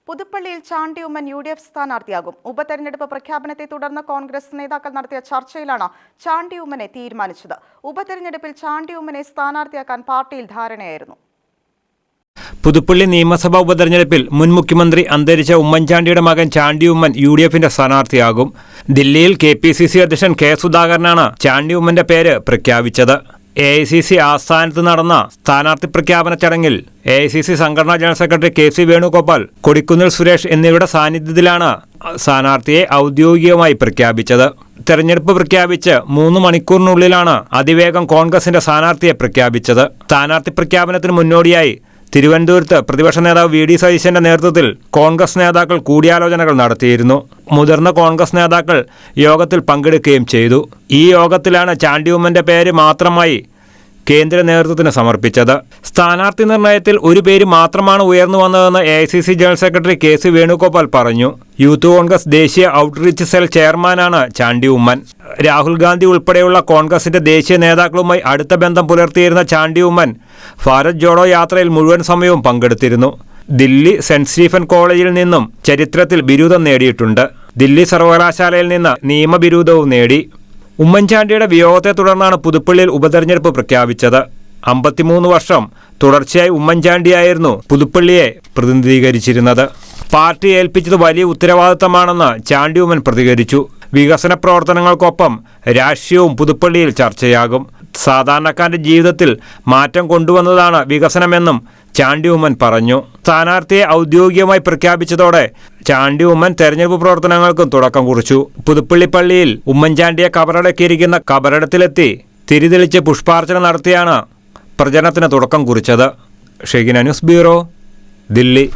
പുതുപ്പള്ളിയിൽ ചാണ്ടി ഉമ്മൻ UDF സ്ഥാനാർത്ഥിയാകും. ഉപതെരഞ്ഞെടുപ്പ് പ്രഖ്യാപനത്തെ തുടർന്ന് കോൺഗ്രസ് നേതാക്കൾ നടത്തിയ ചർച്ചയിലാണ് ചാണ്ടി ഉമ്മനെ തീരുമാനിച്ചത്. ഉപതെരഞ്ഞെടുപ്പിൽ ചാണ്ടി ഉമ്മനെ സ്ഥാനാർത്ഥിയാക്കാൻ പാർട്ടിയിൽ ധാരണയായിരുന്നു. പുതുപ്പള്ളി നിയമസഭാ ഉപതെരഞ്ഞെടുപ്പിൽ മുൻ മുഖ്യമന്ത്രി അന്തരിച്ച ഉമ്മൻചാണ്ടിയുടെ മകൻ ചാണ്ടി ഉമ്മൻ UDFന്റെ സ്ഥാനാർത്ഥിയാകും. ദില്ലിയിൽ KPCC അധ്യക്ഷൻ K സുധാകരനാണ് ചാണ്ടി ഉമ്മന്റെ പേര് പ്രഖ്യാപിച്ചത്. AICC ആസ്ഥാനത്ത് നടന്ന സ്ഥാനാർത്ഥി പ്രഖ്യാപന ചടങ്ങിൽ AICC സംഘടനാ general secretary KC Venugopal, Kodikunnil Suresh എന്നിവരുടെ സാന്നിധ്യത്തിലാണ് സ്ഥാനാർത്ഥിയെ ഔദ്യോഗികമായി പ്രഖ്യാപിച്ചത്. തെരഞ്ഞെടുപ്പ് പ്രഖ്യാപിച്ച് 3 മണിക്കൂറിനുള്ളിലാണ് അതിവേഗം കോൺഗ്രസിന്റെ സ്ഥാനാർത്ഥിയെ പ്രഖ്യാപിച്ചത്. സ്ഥാനാർത്ഥി പ്രഖ്യാപനത്തിന് മുന്നോടിയായി തിരുവനന്തപുരത്ത് പ്രതിപക്ഷ നേതാവ് VD സതീശന്റെ നേതൃത്വത്തിൽ കോൺഗ്രസ് നേതാക്കൾ കൂടിയാലോചനകൾ നടത്തിയിരുന്നു. മുതിർന്ന കോൺഗ്രസ് നേതാക്കൾ യോഗത്തിൽ പങ്കെടുക്കുകയും ചെയ്തു. ഈ യോഗത്തിലാണ് ചാണ്ടി ഉമ്മന്റെ പേര് മാത്രമായി കേന്ദ്ര നേതൃത്വത്തിന് സമർപ്പിച്ചത്. സ്ഥാനാർത്ഥി നിർണയത്തിൽ ഒരു പേര് മാത്രമാണ് ഉയർന്നു വന്നതെന്ന് AICC general secretary KC Venugopal പറഞ്ഞു. യൂത്ത് കോൺഗ്രസ് ദേശീയ ഔട്ട്റീച്ച് സെൽ ചെയർമാനാണ് ചാണ്ടി ഉമ്മൻ. രാഹുൽ ഗാന്ധി ഉൾപ്പെടെയുള്ള കോൺഗ്രസിന്റെ ദേശീയ നേതാക്കളുമായി അടുത്ത ബന്ധം പുലർത്തിയിരുന്ന ചാണ്ടി ഉമ്മൻ ഭാരത് ജോഡോ യാത്രയിൽ മുഴുവൻ സമയവും പങ്കെടുത്തിരുന്നു. ദില്ലി സെന്റ് സ്റ്റീഫൻ കോളേജിൽ നിന്നും ചരിത്രത്തിൽ ബിരുദം നേടിയിട്ടുണ്ട്. ദില്ലി സർവകലാശാലയിൽ നിന്ന് നിയമബിരുദവും നേടി. ഉമ്മൻചാണ്ടിയുടെ വിയോഗത്തെ തുടർന്നാണ് പുതുപ്പള്ളിയിൽ ഉപതെരഞ്ഞെടുപ്പ് പ്രഖ്യാപിച്ചത്. 53 വർഷം തുടർച്ചയായി ഉമ്മൻചാണ്ടിയായിരുന്നു പുതുപ്പള്ളിയെ പ്രതിനിധീകരിച്ചിരുന്നത്. പാർട്ടി ഏൽപ്പിച്ചത് വലിയ ഉത്തരവാദിത്തമാണെന്ന് ചാണ്ടി ഉമ്മൻ പ്രതികരിച്ചു. വികസന പ്രവർത്തനങ്ങൾക്കൊപ്പം രാഷ്ട്രീയവും പുതുപ്പള്ളിയിൽ ചർച്ചയാകും. സാധാരണക്കാരന്റെ ജീവിതത്തിൽ മാറ്റം കൊണ്ടുവന്നതാണ് വികസനമെന്നും ചാണ്ടി ഉമ്മൻ പറഞ്ഞു. സ്ഥാനാർത്ഥിയെ ഔദ്യോഗികമായി പ്രഖ്യാപിച്ചതോടെ ചാണ്ടി ഉമ്മൻ തെരഞ്ഞെടുപ്പ് പ്രവർത്തനങ്ങൾക്കും തുടക്കം കുറിച്ചു. പുതുപ്പള്ളി പള്ളിയിൽ ഉമ്മൻചാണ്ടിയെ കബറടക്കിയിരിക്കുന്ന കബറിടത്തിലെത്തി തിരിതെളിച്ച് പുഷ്പാർച്ചന നടത്തിയാണ് പ്രചരണത്തിന് തുടക്കം കുറിച്ചത്. ഷെഗിന ന്യൂസ് ബ്യൂറോ, ദില്ലി.